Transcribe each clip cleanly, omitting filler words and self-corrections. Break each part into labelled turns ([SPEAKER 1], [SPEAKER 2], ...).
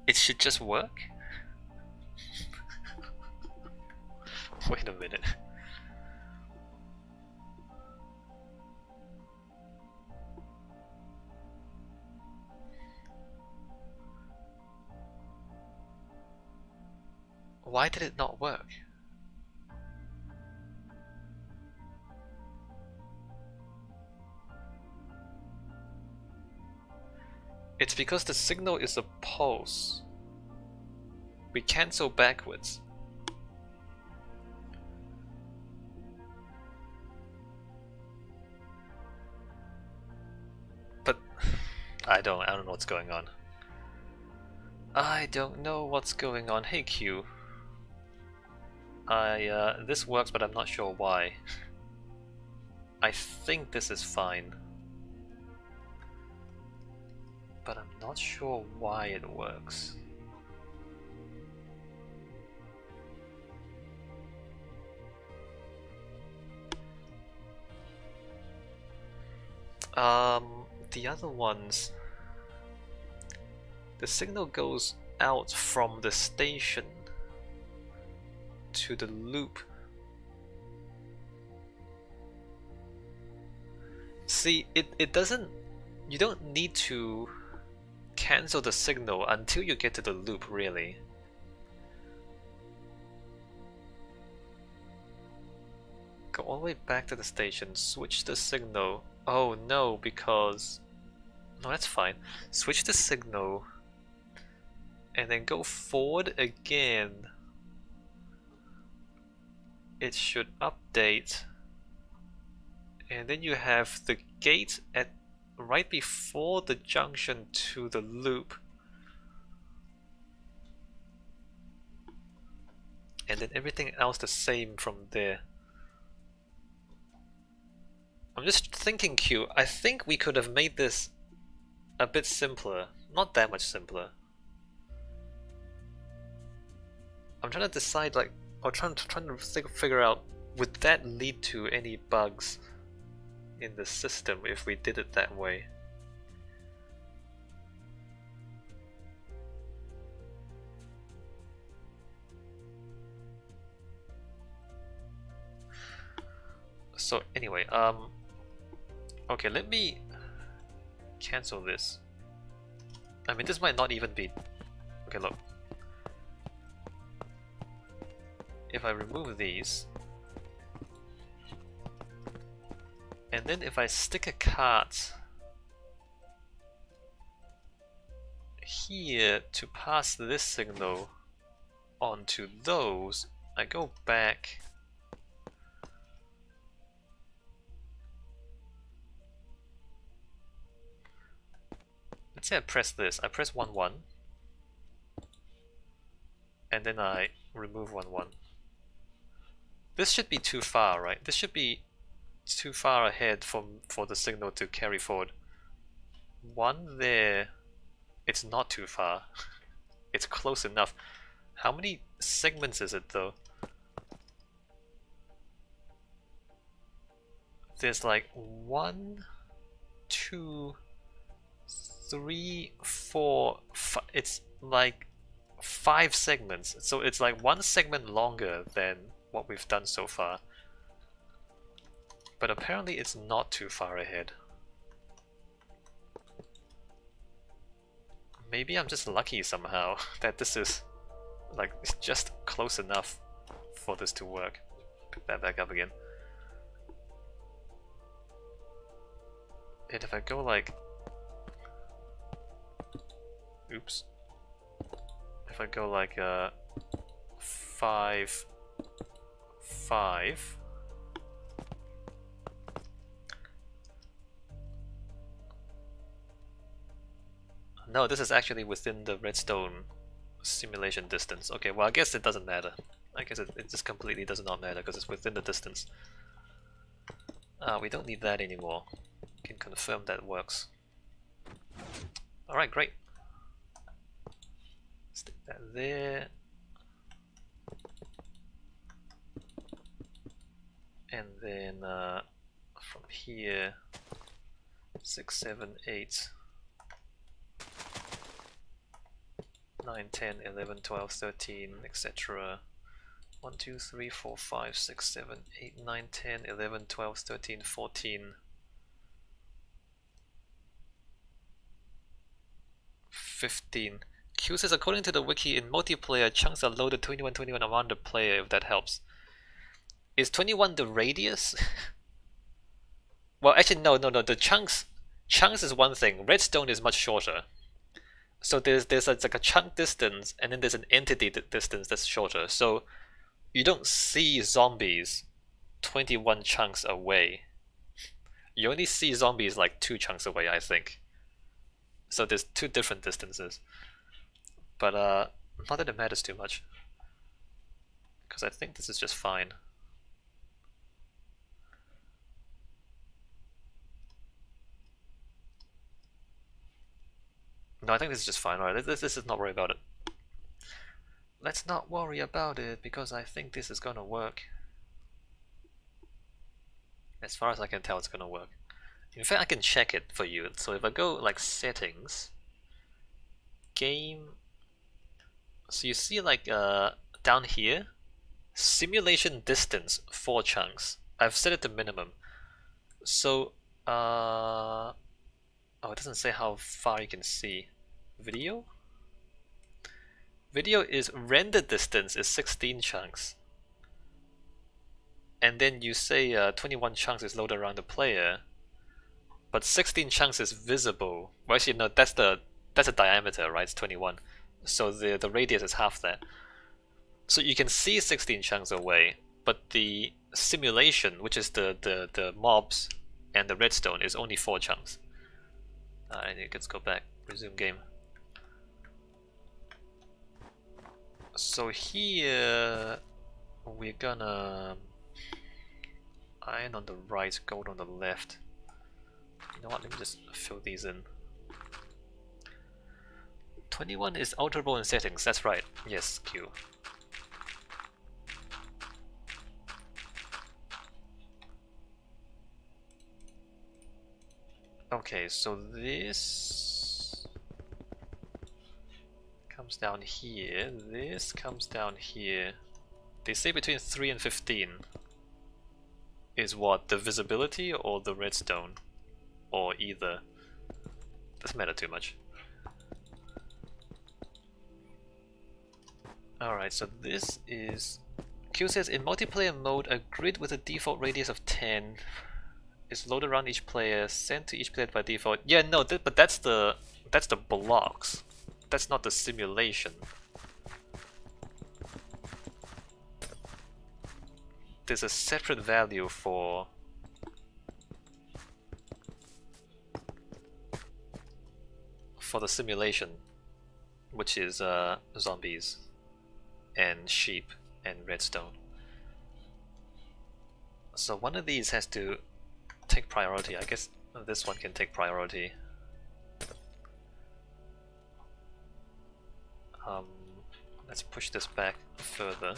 [SPEAKER 1] It should just work? Wait a minute. Why did it not work? It's because the signal is a pulse. We cancel backwards. But I don't know what's going on. I don't know what's going on. Hey Q. This works, but I'm not sure why. I think this is fine. But I'm not sure why it works. The other ones, the signal goes out from the station to the loop. See, it doesn't, you don't need to cancel the signal until you get to the loop, really. Go all the way back to the station, switch the signal. Oh no, because... No, that's fine. Switch the signal and then go forward again. It should update. And then you have the gate at right before the junction to the loop. And then everything else the same from there. I'm just thinking, Q, I think we could have made this a bit simpler. Not that much simpler. I'm trying to decide, like, or trying to figure out, would that lead to any bugs in the system if we did it that way? So anyway, okay, let me cancel this. I mean, this might not even be... Okay, look. If I remove these, and then if I stick a card here to pass this signal onto those, I go back. Let's say I press this. I press 1 1, and then I remove 1 1. This should be too far, right? This should be too far ahead for the signal to carry forward. 1 there, it's not too far. It's close enough. How many segments is it though? There's like 1, 2, 3, 4, 5. It's like 5 segments. So it's like 1 segment longer than what we've done so far. But apparently it's not too far ahead. Maybe I'm just lucky somehow that this is like it's just close enough for this to work. Pick that back up again. And if I go like... Oops. If I go like 5, 5. No, this is actually within the redstone simulation distance. Okay, well I guess it doesn't matter. I guess it just completely does not matter because it's within the distance. We don't need that anymore. Can confirm that works. Alright, great. Stick that there. And then from here, 6, 7, 8. 9, 10, 11, 12, 13, etc. 1, 2, 3, 4, 5, 6, 7, 8, 9, 10, 11, 12, 13, 14, 15. Q says, according to the wiki, in multiplayer, chunks are loaded 21 around the player, if that helps. Is 21 the radius? Well, actually, no. The chunks is one thing. Redstone is much shorter. So there's like a chunk distance, and then there's an entity distance that's shorter. So you don't see zombies 21 chunks away. You only see zombies like 2 chunks away, I think. So there's 2 different distances. But not that it matters too much, because I think this is just fine. No, I think this is just fine. Alright, this is not worry about it. Let's not worry about it, because I think this is gonna work. As far as I can tell, it's gonna work. In fact, I can check it for you. So if I go like settings, game, so you see like down here, simulation distance 4 chunks. I've set it to minimum. So oh, it doesn't say how far you can see. Video? Video is render distance is 16 chunks. And then you say 21 chunks is loaded around the player, but 16 chunks is visible. Well, actually, no, that's the diameter, right? It's 21. So the radius is half that. So you can see 16 chunks away, but the simulation, which is the mobs and the redstone, is only 4 chunks. Alright, let's go back. Resume game. So here we're gonna iron on the right, gold on the left. You know what, let me just fill these in. 21 is alterable in settings, that's right. Yes, Q. Okay, so this comes down here, this comes down here. They say between 3 and 15 is what, the visibility or the redstone? Or either. Doesn't matter too much. Alright, so this is... Q says, in multiplayer mode, a grid with a default radius of 10 is loaded around each player, sent to each player by default. Yeah, no, but that's the blocks. That's not the simulation. There's a separate value for the simulation, which is zombies and sheep and redstone. So one of these has to take priority. I guess this one can take priority. Let's push this back further.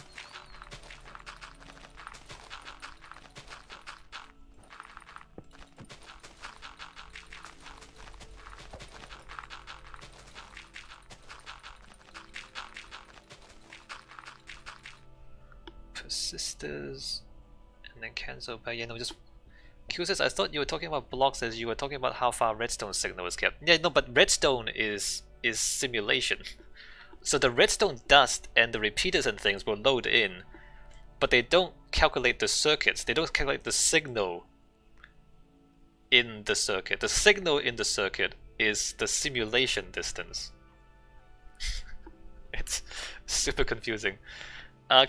[SPEAKER 1] Persisters, and then cancel by, yeah, no, just Q says, I thought you were talking about blocks as you were talking about how far redstone signal is kept. Yeah, no, but redstone is simulation. So the redstone dust and the repeaters and things will load in, but they don't calculate the circuits. They don't calculate the signal in the circuit. The signal in the circuit is the simulation distance. It's super confusing.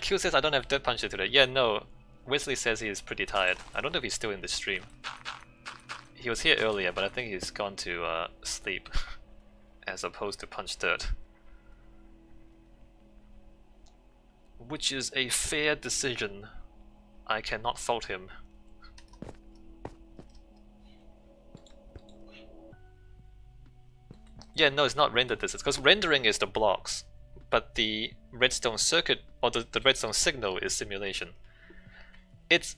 [SPEAKER 1] Q says, I don't have Dirt Puncher today. Yeah, no. Wesley says he is pretty tired. I don't know if he's still in the stream. He was here earlier, but I think he's gone to sleep as opposed to punch dirt. Which is a fair decision. I cannot fault him. Yeah, no, it's not render distance, because rendering is the blocks, but the redstone circuit, or the redstone signal, is simulation.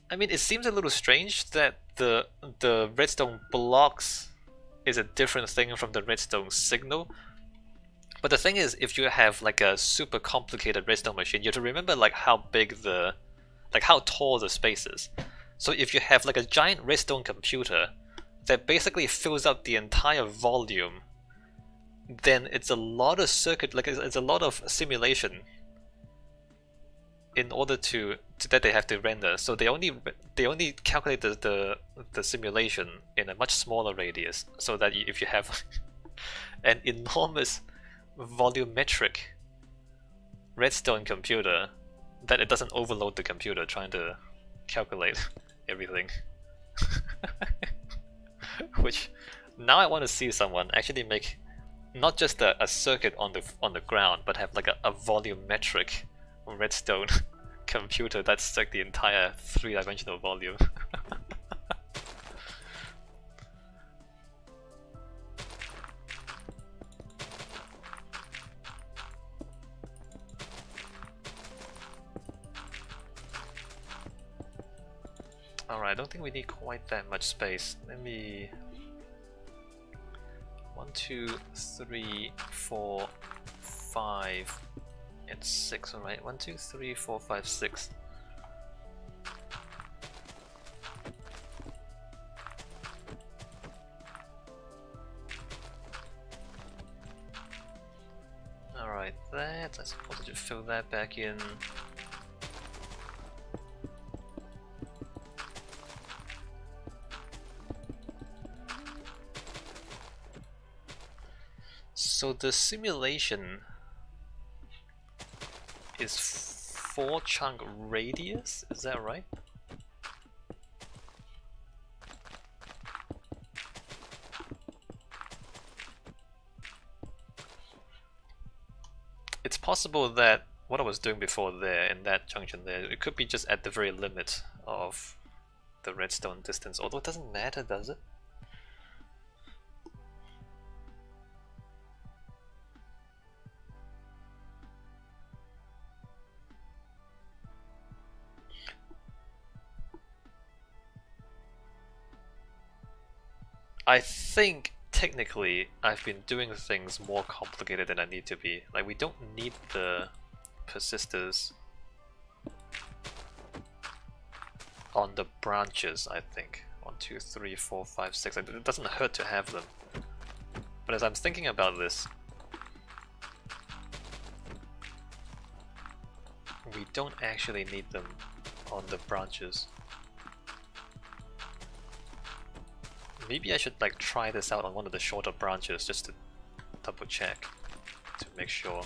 [SPEAKER 1] I mean, it seems a little strange that the redstone blocks is a different thing from the redstone signal, But the thing is, if you have like a super complicated redstone machine, you have to remember like how big like how tall the space is. So if you have like a giant redstone computer that basically fills up the entire volume, then it's a lot of it's a lot of simulation in order to that they have to render. So they only calculate the simulation in a much smaller radius, so that if you have an enormous volumetric redstone computer, that it doesn't overload the computer trying to calculate everything. Which now I want to see someone actually make not just a circuit on the ground, but have like a volumetric redstone computer that's like the entire three-dimensional volume. Alright, I don't think we need quite that much space. Let me... 1, 2, 3, 4, 5, and 6, alright. 1, 2, 3, 4, 5, 6. Alright, that, I suppose I should fill that back in. So the simulation is 4 chunk radius, is that right? It's possible that what I was doing before there, in that junction there, it could be just at the very limit of the redstone distance, although it doesn't matter, does it? I think technically I've been doing things more complicated than I need to be. Like, we don't need the persisters on the branches, I think. 1, 2, 3, 4, 5, 6. It doesn't hurt to have them. But as I'm thinking about this, we don't actually need them on the branches. Maybe I should like try this out on one of the shorter branches just to double check to make sure.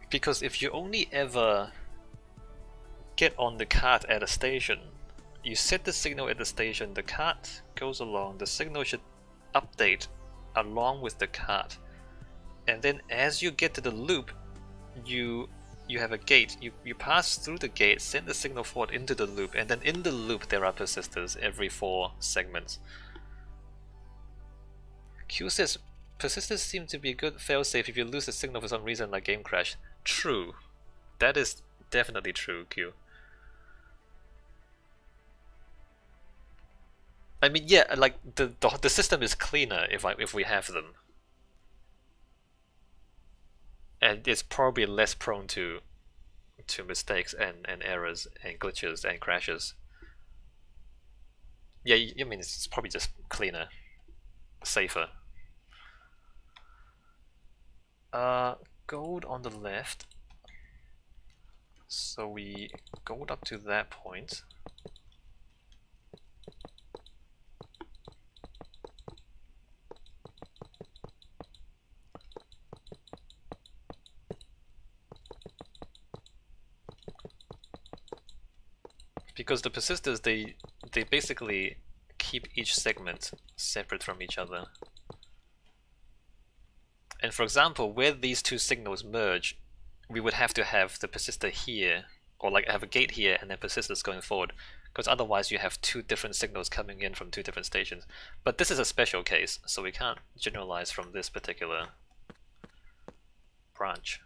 [SPEAKER 1] Because if you only ever get on the cart at a station, you set the signal at the station, the cart goes along, the signal should update along with the cart, and then as you get to the loop, you have a gate, you pass through the gate, send the signal forward into the loop, and then in the loop there are persisters every 4 segments. Q says, persisters seem to be a good failsafe if you lose the signal for some reason like game crash. True. That is definitely true, Q. I mean, yeah, like the system is cleaner if we have them, and it's probably less prone to mistakes and errors and glitches and crashes. Yeah, I mean it's probably just cleaner, safer. Gold on the left. So we gold up to that point. Because the persisters, they basically keep each segment separate from each other. And for example, where these two signals merge, we would have to have the persistor here, or like have a gate here and then persisters going forward. because otherwise you have two different signals coming in from two different stations. But this is a special case, so we can't generalize from this particular branch.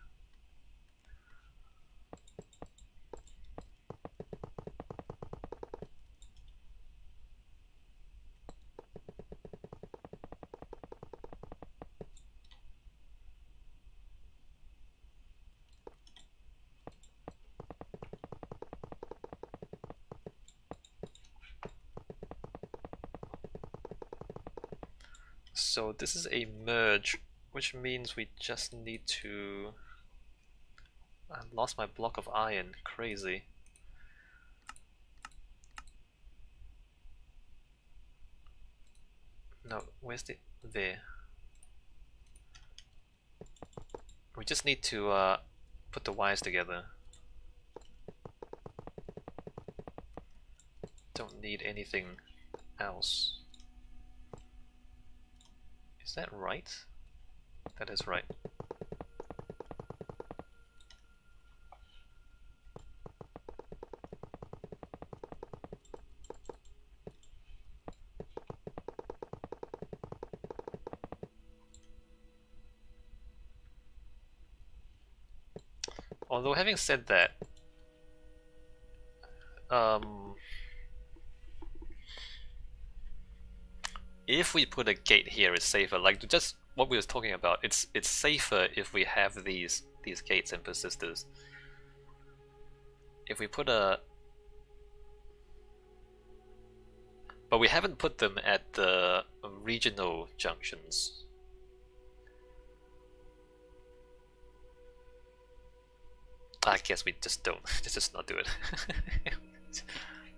[SPEAKER 1] So this is a merge, which means we just need to... I lost my block of iron, crazy. No, where's the... there. We just need to put the wires together. Don't need anything else. Is that right? That is right. Although having said that, if we put a gate here, it's safer. Like just what we were talking about, it's safer if we have these gates and persisters. If we put a... But we haven't put them at the regional junctions. I guess we just don't. Let's just not do it.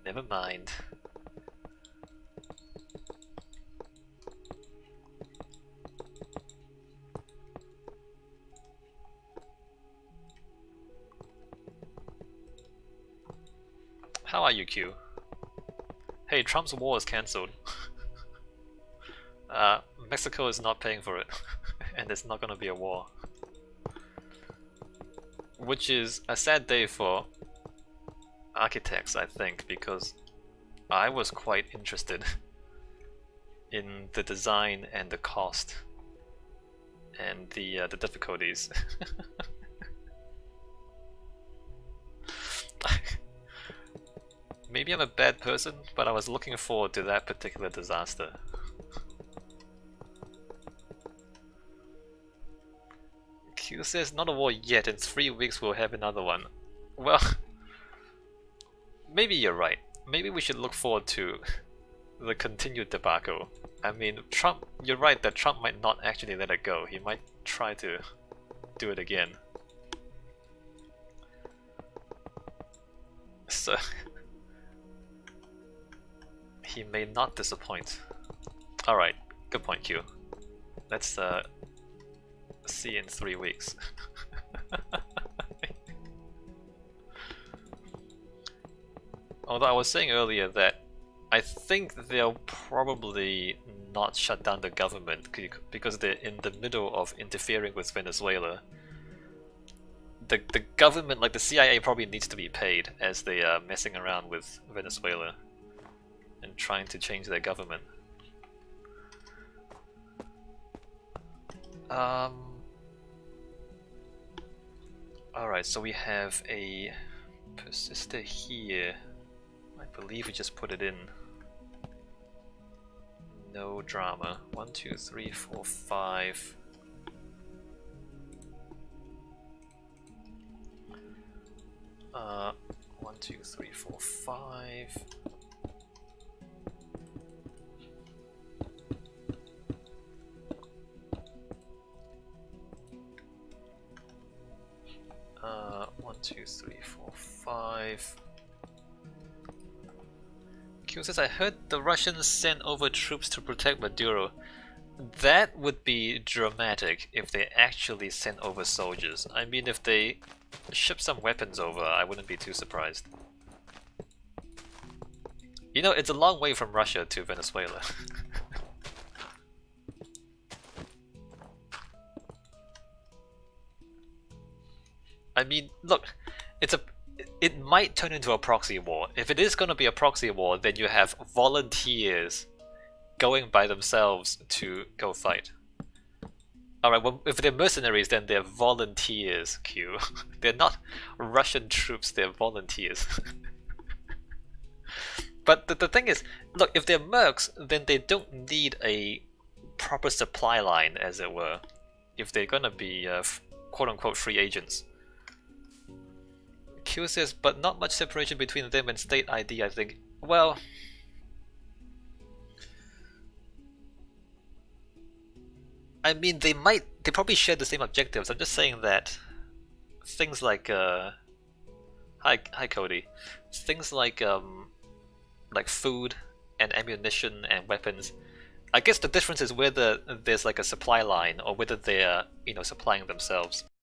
[SPEAKER 1] Never mind. How are you, Q? Hey, Trump's war is cancelled. Mexico is not paying for it, and there's not gonna be a war. Which is a sad day for architects, I think, because I was quite interested in the design and the cost and the difficulties. Maybe I'm a bad person, but I was looking forward to that particular disaster. Q says not a war yet, in 3 weeks we'll have another one. Well, maybe you're right. Maybe we should look forward to the continued debacle. I mean, Trump, you're right that Trump might not actually let it go. He might try to do it again. So, he may not disappoint. Alright, good point, Q. Let's see in 3 weeks. Although I was saying earlier that I think they'll probably not shut down the government because they're in the middle of interfering with Venezuela. The government, like the CIA, probably needs to be paid as they are messing around with Venezuela and trying to change their government. Alright, so we have a persistor here. I believe we just put it in. No drama. 1, 2, 3, 4, 5. Uh, 1, 2, 3, 4, 5. Uh, 1, 2, 3, 4, 5. Q says, I heard the Russians sent over troops to protect Maduro. That would be dramatic if they actually sent over soldiers. I mean, if they ship some weapons over, I wouldn't be too surprised. You know, it's a long way from Russia to Venezuela. I mean, look, it might turn into a proxy war. If it is going to be a proxy war, then you have volunteers going by themselves to go fight. Alright, well, if they're mercenaries, then they're volunteers, Q. They're not Russian troops, they're volunteers. But the thing is, look, if they're mercs, then they don't need a proper supply line, as it were, if they're gonna be quote-unquote free agents. Q says, but not much separation between them and state ID, I think. Well, I mean, they probably share the same objectives. I'm just saying that things like, hi Cody, things like food and ammunition and weapons. I guess the difference is whether there's like a supply line or whether they're, supplying themselves.